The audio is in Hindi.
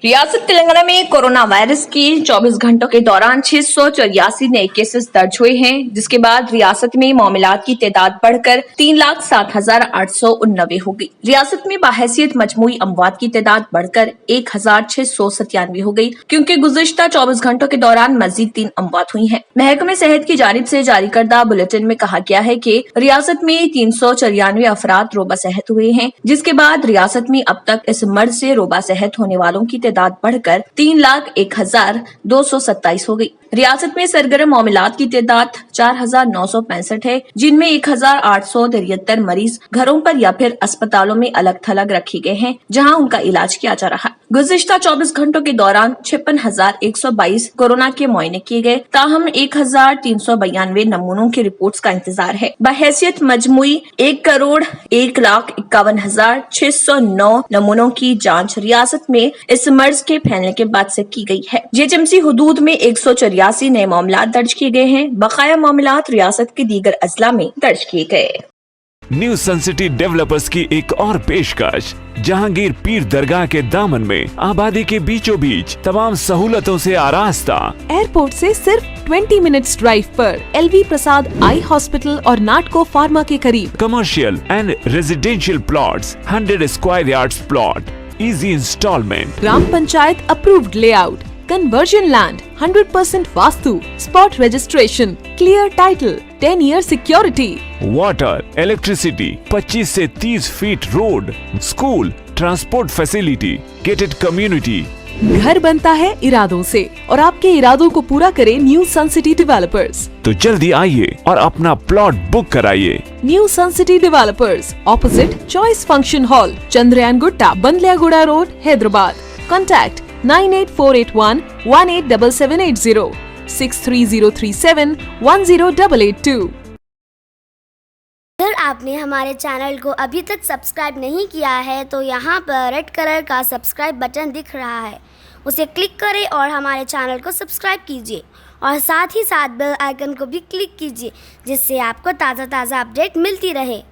रियासत तेलंगाना में कोरोना वायरस के 24 घंटों के दौरान 684 नए केसेस दर्ज हुए हैं, जिसके बाद रियासत में मामलात की तादाद बढ़कर 3,07,889 हो गई। रियासत में बाहैसियत मजमूई अमवात की तादाद बढ़कर 1,697 हो गई, क्योंकि गुज़िश्ता 24 घंटों के दौरान मजीद 3 अमवात हुई हैं। महकमे सेहत की जानिब से जारी करदा बुलेटिन में कहा गया है कि रियासत में 394 अफराद रोबा सेहत हुए हैं, जिसके बाद रियासत में अब तक इस मर्ज से रोबा सेहत होने वालों की तादाद बढ़कर 3,01,227 हो गई। रियासत में सरगर्म मामलात की तादाद 4,965 है, जिनमें 1,873 मरीज घरों पर या फिर अस्पतालों में अलग थलग रखे गए हैं, जहां उनका इलाज किया जा रहा है। गुज़िश्ता 24 घंटों के दौरान 56,122 कोरोना के मुआयने किए गए, ताहम 1,392 नमूनों की रिपोर्ट्स का इंतजार है। बहैसियत मजमूई 1,51,609 नमूनों की जांच रियासत में इस मर्ज के फैलने के बाद से की गई है। जीएचएमसी हुदूद में 184 नए मामलात दर्ज किए गए हैं। बकाया मामलात रियासत के दीगर अजला में दर्ज किए गए। न्यू सन सिटी डेवलपर्स की एक और पेशकश जहांगीर पीर दरगाह के दामन में आबादी के बीचों बीच तमाम सहूलतों से आरास्ता। एयरपोर्ट से सिर्फ 20 मिनट्स ड्राइव पर LV प्रसाद आई हॉस्पिटल और नाटको फार्मा के करीब। Commercial and residential plots, 100 square yards plot, easy installment, gram panchayat approved layout, conversion land, 100% vastu, spot registration, clear title, 10 year security, water, electricity, 25 से 30 feet road, school, transport facility, gated community. घर बनता है इरादों से और आपके इरादों को पूरा करे न्यू सन सिटी डेवलपर्स। तो जल्दी आइए और अपना प्लॉट बुक कराइए। New sun city developers, opposite choice function hall, Chandrayangutta, Bandlaguda road, Hyderabad. Contact 9848118780, 63037108882। अगर आपने हमारे चैनल को अभी तक सब्सक्राइब नहीं किया है तो यहाँ पर रेड कलर का सब्सक्राइब बटन दिख रहा है, उसे क्लिक करें और हमारे चैनल को सब्सक्राइब कीजिए और साथ ही साथ बेल आइकन को भी क्लिक कीजिए, जिससे आपको ताज़ा अपडेट मिलती रहे।